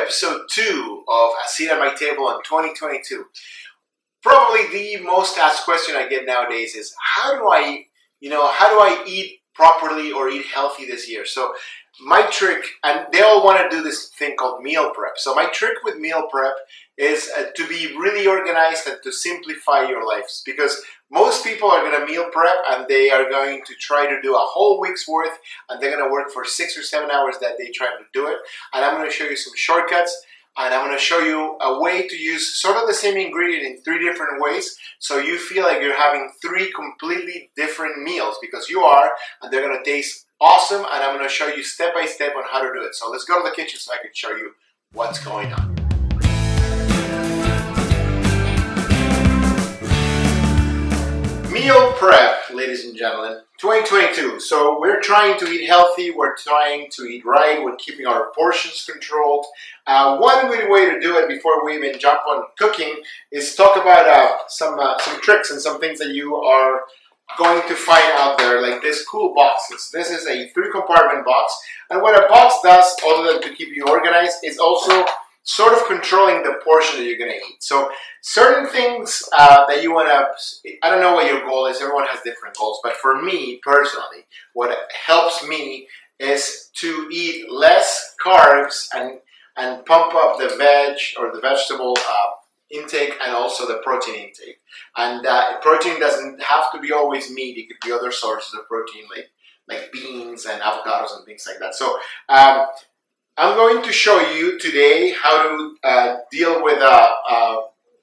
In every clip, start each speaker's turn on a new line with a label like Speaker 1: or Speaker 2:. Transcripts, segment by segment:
Speaker 1: episode 2 of A Seat at My Table in 2022. Probably the most asked question I get nowadays is how do I eat properly or eat healthy this year? So my trick, and they all want to do this thing called meal prep. So my trick with meal prep is to be really organized and to simplify your lives, because most people are going to meal prep and they are going to try to do a whole week's worth, and they're going to work for 6 or 7 hours that day trying to do it. And I'm going to show you some shortcuts, and I'm going to show you a way to use sort of the same ingredient in 3 different ways, so you feel like you're having 3 completely different meals, because you are, and they're going to taste awesome. And I'm going to show you step by step on how to do it. So let's go to the kitchen so I can show you what's going on. Meal prep, ladies and gentlemen, 2022. So we're trying to eat healthy, we're trying to eat right, we're keeping our portions controlled. One good way to do it before we even jump on cooking is talk about some tricks and some things that you are going to find out there, like this cool boxes. This is a 3-compartment box, and what a box does, other than to keep you organized, is also sort of controlling the portion that you're going to eat. So certain things that you want to, I don't know what your goal is, everyone has different goals, but for me personally, what helps me is to eat less carbs and pump up the veg or the vegetable intake, and also the protein intake. And protein doesn't have to be always meat, it could be other sources of protein like beans and avocados and things like that. So I'm going to show you today how to deal with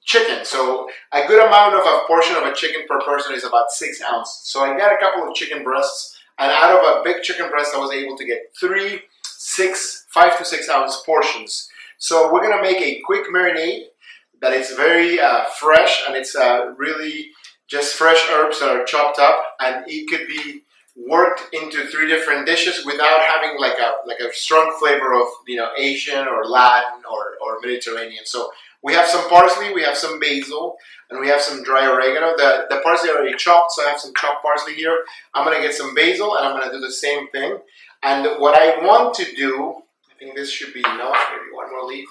Speaker 1: chicken. So a good amount of a portion of a chicken per person is about 6 ounces. So I got a couple of chicken breasts, and out of a big chicken breast I was able to get 5 to 6 ounce portions. So we're going to make a quick marinade that is very fresh, and it's really just fresh herbs that are chopped up, and it could be worked into 3 different dishes without having like a strong flavor of, you know, Asian or Latin or Mediterranean. So we have some parsley, we have some basil, and we have some dry oregano. The parsley already chopped, so I have some chopped parsley here. I'm gonna get some basil, and I'm gonna do the same thing. And what I want to do, I think this should be enough, maybe one more leaf.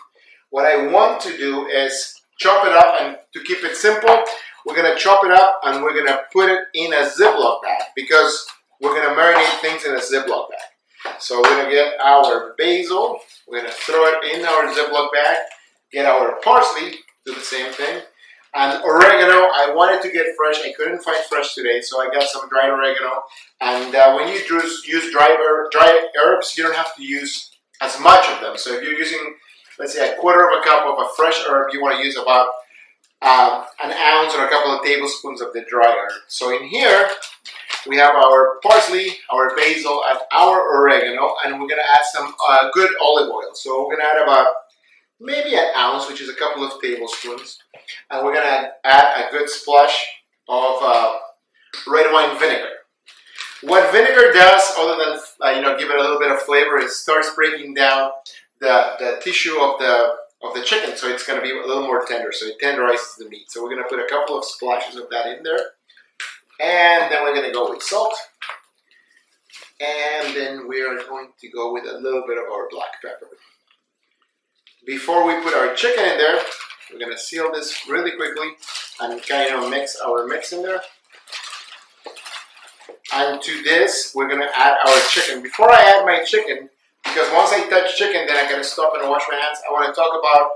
Speaker 1: What I want to do is chop it up, and to keep it simple, we're gonna chop it up and we're gonna put it in a ziplock bag, because we're going to marinate things in a ziplock bag. So we're going to get our basil, we're going to throw it in our ziplock bag, get our parsley, do the same thing, and oregano. I wanted to get fresh, I couldn't find fresh today, so I got some dried oregano. And when you use dry herbs, you don't have to use as much of them. So if you're using, let's say, 1/4 cup of a fresh herb, you want to use about an ounce or a couple of tablespoons of the dry herb. So in here, we have our parsley, our basil, and our oregano, and we're going to add some good olive oil. So we're going to add about maybe an ounce, which is a couple of tablespoons, and we're going to add a good splash of red wine vinegar. What vinegar does, other than give it a little bit of flavor, is starts breaking down the tissue of the chicken, so it's going to be a little more tender. So it tenderizes the meat. So we're going to put a couple of splashes of that in there. And then we're going to go with salt. And then we are going to go with a little bit of our black pepper. Before we put our chicken in there, we're going to seal this really quickly and kind of mix our mix in there. And to this, we're going to add our chicken. Before I add my chicken, because once I touch chicken, then I got to stop and wash my hands, I want to talk about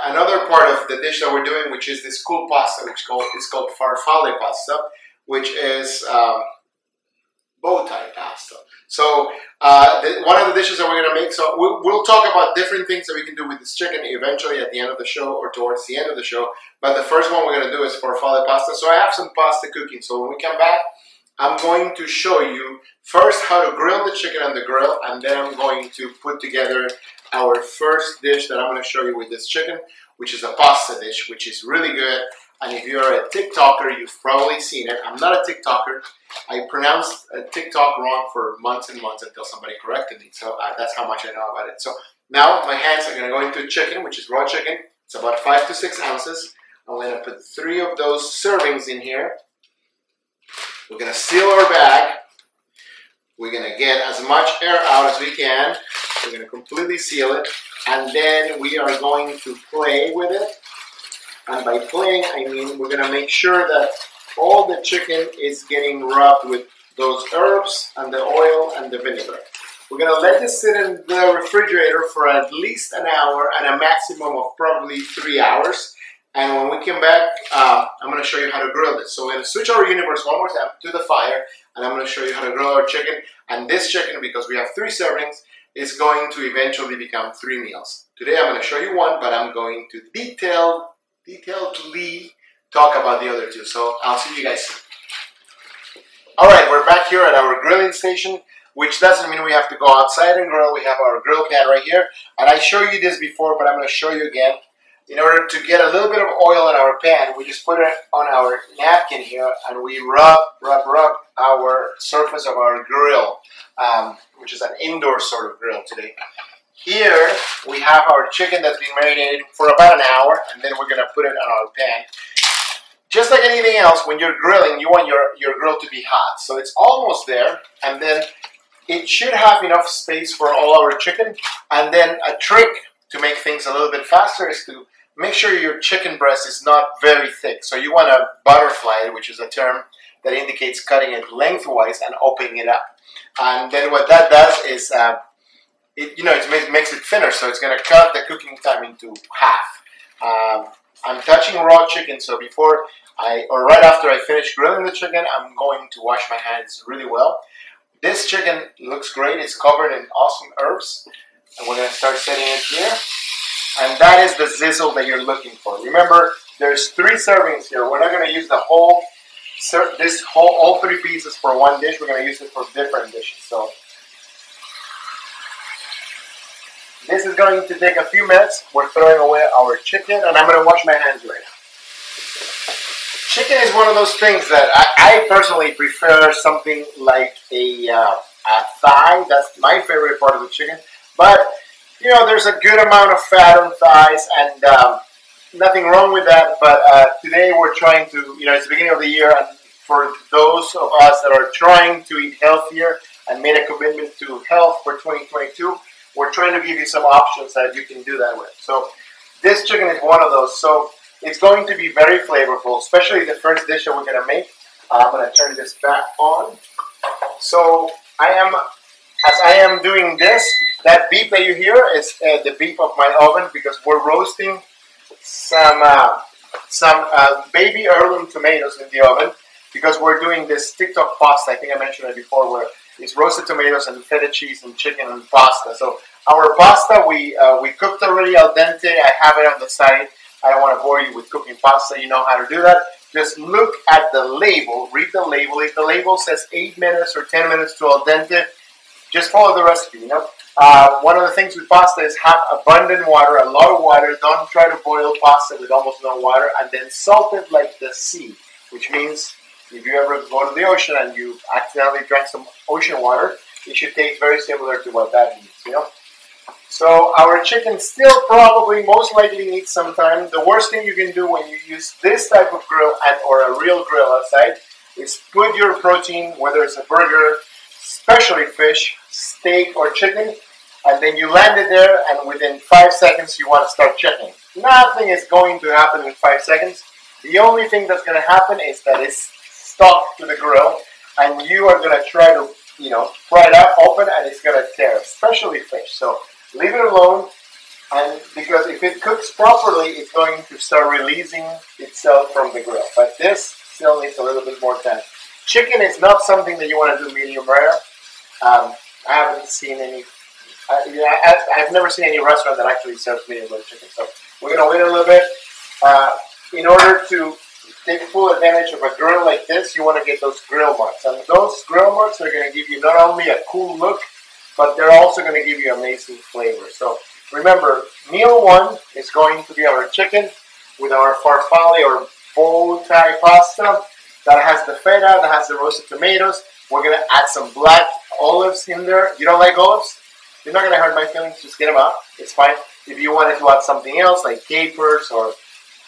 Speaker 1: another part of the dish that we're doing, which is this cool pasta, which is called farfalle pasta, which is bow tie pasta. So one of the dishes that we're going to make, so we'll talk about different things that we can do with this chicken eventually at the end of the show or towards the end of the show. But the first one we're going to do is farfalle pasta. So I have some pasta cooking. So when we come back, I'm going to show you first how to grill the chicken on the grill, and then I'm going to put together our first dish that I'm going to show you with this chicken, which is a pasta dish, which is really good. And if you're a TikToker, you've probably seen it. I'm not a TikToker. I pronounced TikTok wrong for months and months until somebody corrected me. So that's how much I know about it. So now my hands are going to go into chicken, which is raw chicken. It's about 5 to 6 ounces. I'm going to put 3 of those servings in here. We're going to seal our bag. We're going to get as much air out as we can. We're going to completely seal it. and then we are going to play with it. And by playing, I mean we're going to make sure that all the chicken is getting rubbed with those herbs and the oil and the vinegar. We're going to let this sit in the refrigerator for at least an hour and a maximum of probably 3 hours. And when we come back, I'm going to show you how to grill this. So we're going to switch our universe one more time to the fire, and I'm going to show you how to grill our chicken. And this chicken, because we have 3 servings, is going to eventually become 3 meals. Today I'm going to show you one, but I'm going to detailedly talk about the other 2. So I'll see you guys soon. Alright, we're back here at our grilling station, which doesn't mean we have to go outside and grill. We have our grill pan right here. And I showed you this before, but I'm going to show you again. In order to get a little bit of oil in our pan, we just put it on our napkin here and we rub our surface of our grill, which is an indoor sort of grill today. Here we have our chicken that's been marinated for about an hour, and then we're going to put it on our pan. Just like anything else, when you're grilling, you want your grill to be hot. So it's almost there, and then it should have enough space for all our chicken. And then a trick to make things a little bit faster is to make sure your chicken breast is not very thick. So you want to butterfly it, which is a term that indicates cutting it lengthwise and opening it up. And then what that does is, it makes it thinner, so it's going to cut the cooking time into half. I'm touching raw chicken, so right after I finish grilling the chicken, I'm going to wash my hands really well. This chicken looks great. It's covered in awesome herbs. And we're going to start setting it here. And that is the sizzle that you're looking for. Remember, there's 3 servings here. We're not going to use all 3 pieces for one dish. We're going to use it for different dishes. So this is going to take a few minutes. We're throwing away our chicken, and I'm going to wash my hands right now. Chicken is one of those things that I personally prefer something like a thigh. That's my favorite part of the chicken. But there's a good amount of fat on thighs, and nothing wrong with that. But today we're trying to, it's the beginning of the year, and for those of us that are trying to eat healthier and made a commitment to health for 2022, we're trying to give you some options that you can do that with. So this chicken is one of those. So it's going to be very flavorful, especially the first dish that we're going to make. I'm going to turn this back on. So as I am doing this, that beep that you hear is the beep of my oven, because we're roasting some baby heirloom tomatoes in the oven, because we're doing this TikTok pasta. I think I mentioned it before, where it's roasted tomatoes and feta cheese and chicken and pasta. So our pasta, we cooked already al dente. I have it on the side. I don't want to bore you with cooking pasta. You know how to do that. Just look at the label. Read the label. If the label says 8 minutes or 10 minutes to al dente, just follow the recipe, One of the things with pasta is have abundant water, a lot of water. Don't try to boil pasta with almost no water. And then salt it like the sea, which means if you ever go to the ocean and you accidentally drank some ocean water, it should taste very similar to what that means, So our chicken still probably most likely needs some time. The worst thing you can do when you use this type of grill or a real grill outside is put your protein, whether it's a burger, especially fish, steak, or chicken, and then you land it there, and within 5 seconds you want to start checking. Nothing is going to happen in 5 seconds. The only thing that's going to happen is that it's stuck to the grill, and you are going to try to, pry it up open, and it's going to tear, especially fish. So leave it alone, and because if it cooks properly, it's going to start releasing itself from the grill. But this still needs a little bit more time. Chicken is not something that you want to do medium rare. I haven't seen any. I've never seen any restaurant that actually serves medium rare chicken. So we're going to wait a little bit. In order to take full advantage of a grill like this, you want to get those grill marks. And those grill marks are going to give you not only a cool look, but they're also going to give you amazing flavor. So remember, meal 1 is going to be our chicken with our farfalle or bow tie pasta that has the feta, that has the roasted tomatoes. We're going to add some black olives in there. You don't like olives? You're not going to hurt my feelings. Just get them out. It's fine. If you wanted to add something else like capers or,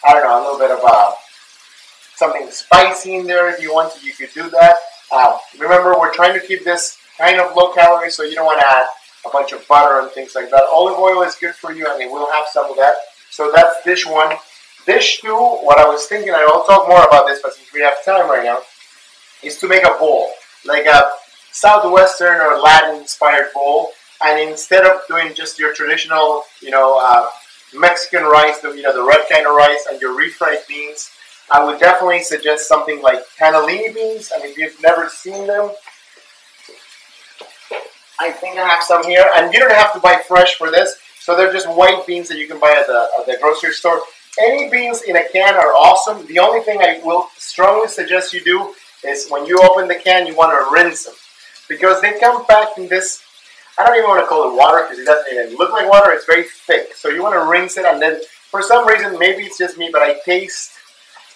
Speaker 1: I don't know, a little bit of something spicy in there, if you want to, you could do that. Remember, we're trying to keep this kind of low calorie, so you don't want to add a bunch of butter and things like that. Olive oil is good for you, and it will have some of that. So that's dish one. Dish two, what I was thinking, I will talk more about this, but since we have time right now, is to make a bowl, like a Southwestern or Latin-inspired bowl. And instead of doing just your traditional, Mexican rice, the red kind of rice, and your refried beans, I would definitely suggest something like cannelloni beans. And if you've never seen them, I think I have some here. And you don't have to buy fresh for this. So they're just white beans that you can buy at the grocery store. Any beans in a can are awesome. The only thing I will strongly suggest you do is when you open the can, you want to rinse them. Because they come packed in this, I don't even want to call it water because it doesn't even look like water. It's very thick. So you want to rinse it, and then for some reason, maybe it's just me, but I taste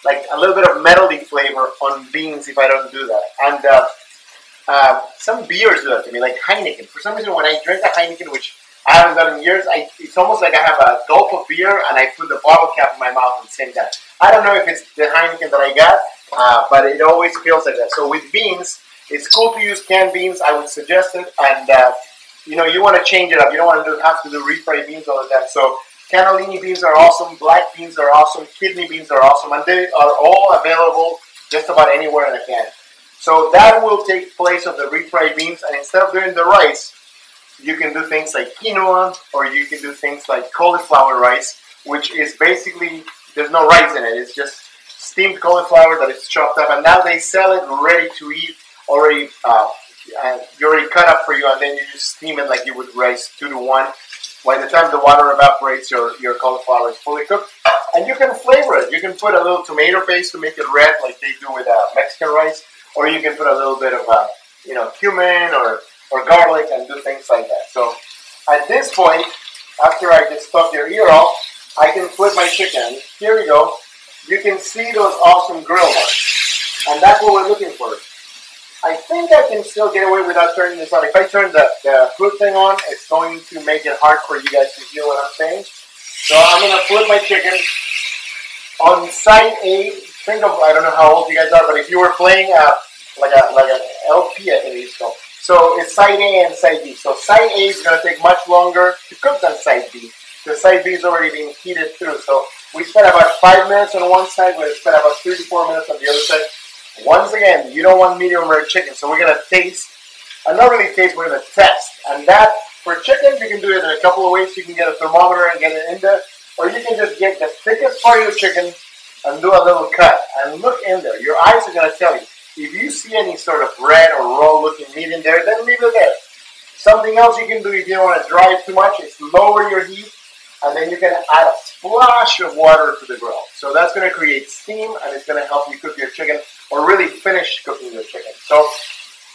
Speaker 1: like a little bit of metally flavor on beans if I don't do that. And some beers do that to me, like Heineken. For some reason, when I drink a Heineken, which I haven't done in years, it's almost like I have a gulp of beer and I put the bottle cap in my mouth at the same time. I don't know if it's the Heineken that I got, but it always feels like that. So with beans, it's cool to use canned beans. I would suggest it. And, you want to change it up. You don't want to have to do refried beans all the time. So cannelloni beans are awesome. Black beans are awesome. Kidney beans are awesome. And they are all available just about anywhere in a can. So that will take place of the refried beans. And instead of doing the rice, you can do things like quinoa, or you can do things like cauliflower rice, which is basically, there's no rice in it. It's just steamed cauliflower that is chopped up. And now they sell it ready to eat, already cut up for you, and then you just steam it like you would rice 2 to 1. By the time the water evaporates, your cauliflower is fully cooked. And you can flavor it. You can put a little tomato paste to make it red like they do with Mexican rice, or you can put a little bit of cumin or garlic and do things like that. So at this point, after I just stuff your ear off, I can flip my chicken. Here we go. You can see those awesome grill marks. And that's what we're looking for. I think I can still get away without turning this on. If I turn the food thing on, it's going to make it hard for you guys to hear what I'm saying. So I'm going to flip my chicken. On side A, think of, I don't know how old you guys are, but if you were playing like an LP, I think it's called. So it's side A and side B. So side A is going to take much longer to cook than side B. The side B is already being heated through. So we spent about 5 minutes on one side. We spent about 3 to 4 minutes on the other side. Once again, you don't want medium rare chicken. So we're going to taste, and not really taste, we're going to test. And that, for chicken, you can do it in a couple of ways. You can get a thermometer and get it in there. Or you can just get the thickest part of your chicken and do a little cut. And look in there. Your eyes are going to tell you. If you see any sort of red or raw looking meat in there, then leave it there. Something else you can do if you don't want to dry it too much is lower your heat, and then you can add a splash of water to the grill. So that's going to create steam, and it's going to help you cook your chicken, or really finish cooking your chicken. So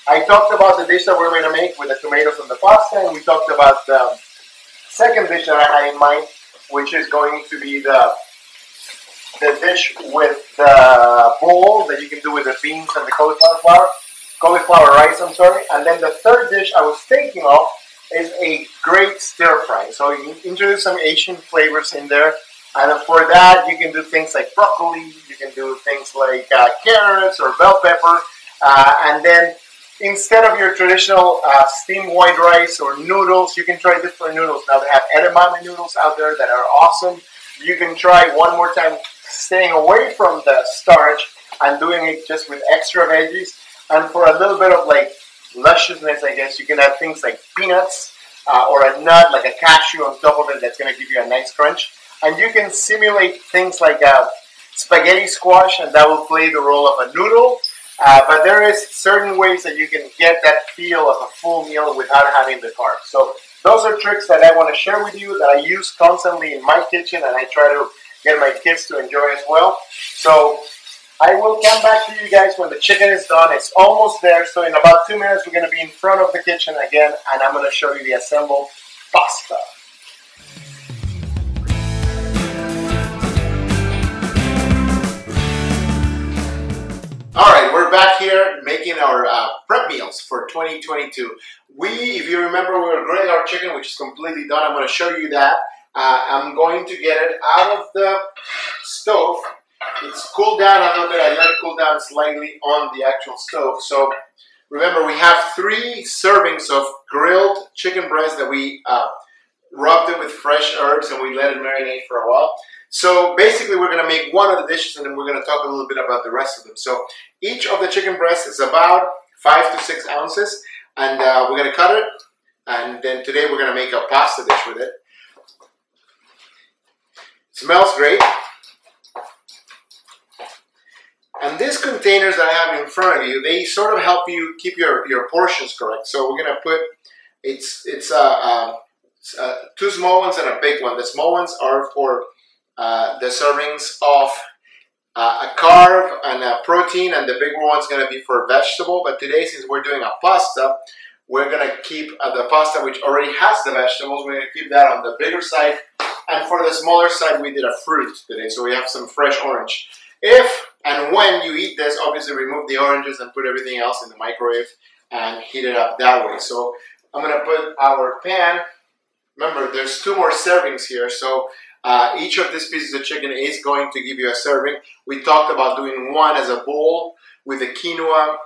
Speaker 1: I talked about the dish that we're going to make with the tomatoes and the pasta, and we talked about the second dish that I had in mind, which is going to be the dish with the bowl that you can do with the beans and the cauliflower rice, and then the third dish I was thinking of is a great stir fry. So you introduce some Asian flavors in there, and for that you can do things like broccoli, you can do things like carrots or bell pepper, and then instead of your traditional steamed white rice or noodles, you can try different noodles. Now they have edamame noodles out there that are awesome. You can try one more time staying away from the starch and doing it just with extra veggies. And for a little bit of like lusciousness, I guess, you can have things like peanuts or a nut, like a cashew on top of it that's going to give you a nice crunch. And you can simulate things like spaghetti squash, and that will play the role of a noodle. But there is certain ways that you can get that feel of a full meal without having the carbs. So those are tricks that I want to share with you that I use constantly in my kitchen, and I try to get my kids to enjoy as well. So I will come back to you guys when the chicken is done. It's almost there. So in about 2 minutes, we're going to be in front of the kitchen again, and I'm going to show you the assembled pasta. All right, we're back here making our prep meals for 2022. If you remember, we were grilling our chicken, which is completely done. I'm going to show you that. I'm going to get it out of the stove. It's cooled down a little bit. I let it cool down slightly on the actual stove. So remember, we have 3 servings of grilled chicken breast that we rubbed it with fresh herbs and we let it marinate for a while. So basically we're going to make one of the dishes and then we're going to talk a little bit about the rest of them. So each of the chicken breasts is about 5 to 6 ounces and we're going to cut it, and then today we're going to make a pasta dish with it. Smells great. And these containers that I have in front of you, they sort of help you keep your portions correct. So we're going to put, it's 2 small ones and a big one. The small ones are for the servings of a carb and a protein, and the bigger one's going to be for vegetable. But today, since we're doing a pasta, we're going to keep the pasta which already has the vegetables. We're going to keep that on the bigger side. And for the smaller side, we did a fruit today. So we have some fresh orange. If and when you eat this, obviously remove the oranges and put everything else in the microwave and heat it up that way. So I'm going to put our pan. Remember, there's 2 more servings here. So each of these pieces of chicken is going to give you a serving. We talked about doing one as a bowl with the quinoa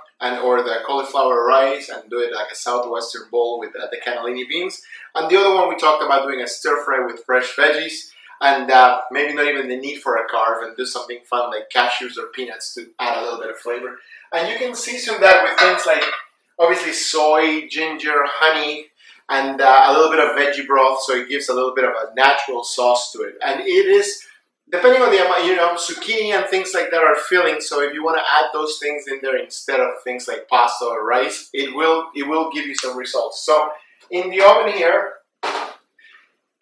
Speaker 1: or the cauliflower rice, and do it like a southwestern bowl with the cannelloni beans. And the other one we talked about doing a stir fry with fresh veggies, and maybe not even the need for a carb, and do something fun like cashews or peanuts to add a little bit of flavor. And you can season that with things like obviously soy, ginger, honey, and a little bit of veggie broth, so it gives a little bit of a natural sauce to it. And it is, depending on the amount, zucchini and things like that are filling, so if you want to add those things in there instead of things like pasta or rice, it will give you some results. So in the oven here,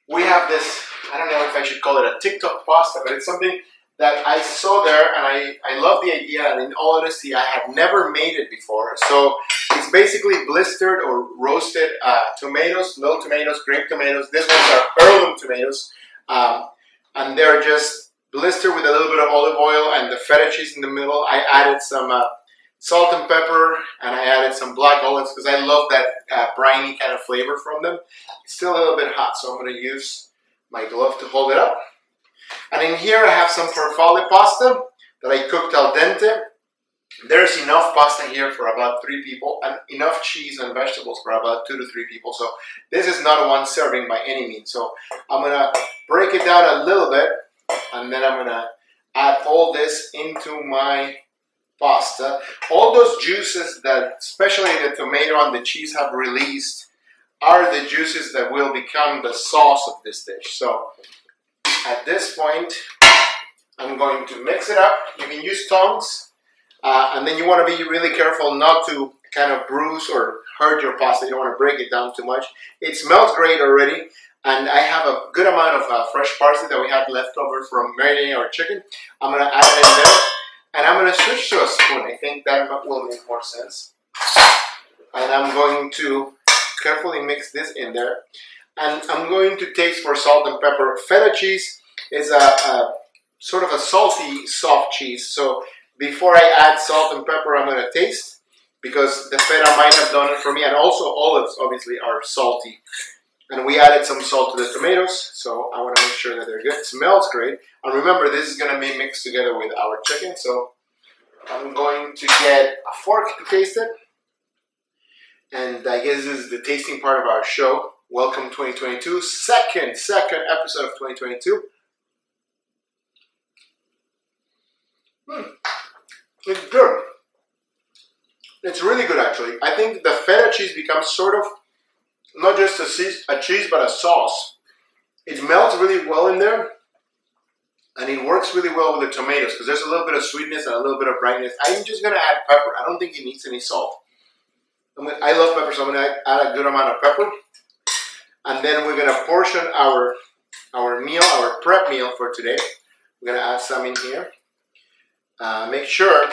Speaker 1: we have this, I don't know if I should call it a TikTok pasta, but it's something that I saw there, and I love the idea, and in all honesty, I had never made it before. So it's basically blistered or roasted tomatoes, little tomatoes, grape tomatoes. These ones are heirloom tomatoes, and they're just blistered with a little bit of olive oil and the feta cheese in the middle. I added some salt and pepper, and I added some black olives because I love that briny kind of flavor from them. It's still a little bit hot, so I'm going to use my glove to hold it up. And in here I have some farfalle pasta that I cooked al dente. There's enough pasta here for about 3 people, and enough cheese and vegetables for about 2 to 3 people. So this is not one serving by any means. So I'm going to break it down a little bit, and then I'm going to add all this into my pasta. All those juices that especially the tomato and the cheese have released are the juices that will become the sauce of this dish. So at this point, I'm going to mix it up. You can use tongs, and then you want to be really careful not to kind of bruise or hurt your pasta. You don't want to break it down too much. It smells great already, and I have a good amount of fresh parsley that we had left over from marinating our chicken. I'm going to add it in there, and I'm going to switch to a spoon. I think that will make more sense. And I'm going to carefully mix this in there. And I'm going to taste for salt and pepper. Feta cheese is a sort of a salty, soft cheese. So before I add salt and pepper, I'm going to taste, because the feta might have done it for me. And also olives, obviously, are salty. And we added some salt to the tomatoes, so I want to make sure that they're good. It smells great. And remember, this is going to be mixed together with our chicken. So I'm going to get a fork to taste it. And I guess this is the tasting part of our show. Welcome 2022, second episode of 2022. It's good. It's really good, actually. I think the feta cheese becomes sort of not just a cheese, but a sauce. It melts really well in there, and it works really well with the tomatoes because there's a little bit of sweetness and a little bit of brightness. I'm just going to add pepper. I don't think it needs any salt. I love pepper, so I'm going to add a good amount of pepper. And then we're going to portion our meal, our prep meal for today. We're going to add some in here. Make sure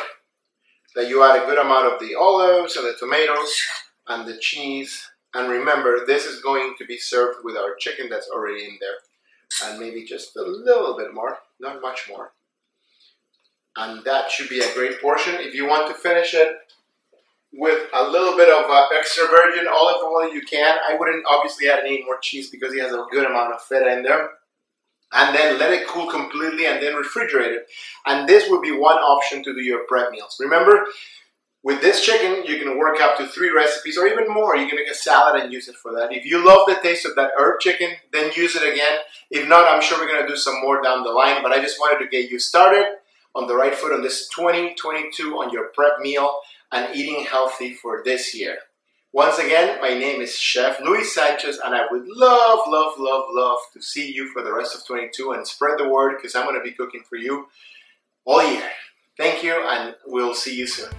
Speaker 1: that you add a good amount of the olives and the tomatoes and the cheese. And remember, this is going to be served with our chicken that's already in there. And maybe just a little bit more, not much more. And that should be a great portion. If you want to finish it with a little bit of extra virgin olive oil, you can. I wouldn't obviously add any more cheese because it has a good amount of feta in there. And then let it cool completely and then refrigerate it. And this would be one option to do your prep meals. Remember, With this chicken, you can work up to 3 recipes or even more. You can make a salad and use it for that. If you love the taste of that herb chicken, then use it again. If not, I'm sure we're going to do some more down the line, but I just wanted to get you started on the right foot on this 2022 on your prep meal and eating healthy for this year. Once again, my name is Chef Luis Sanchez, and I would love, love, love, love to see you for the rest of 22 and spread the word because I'm going to be cooking for you all year. Thank you, and we'll see you soon.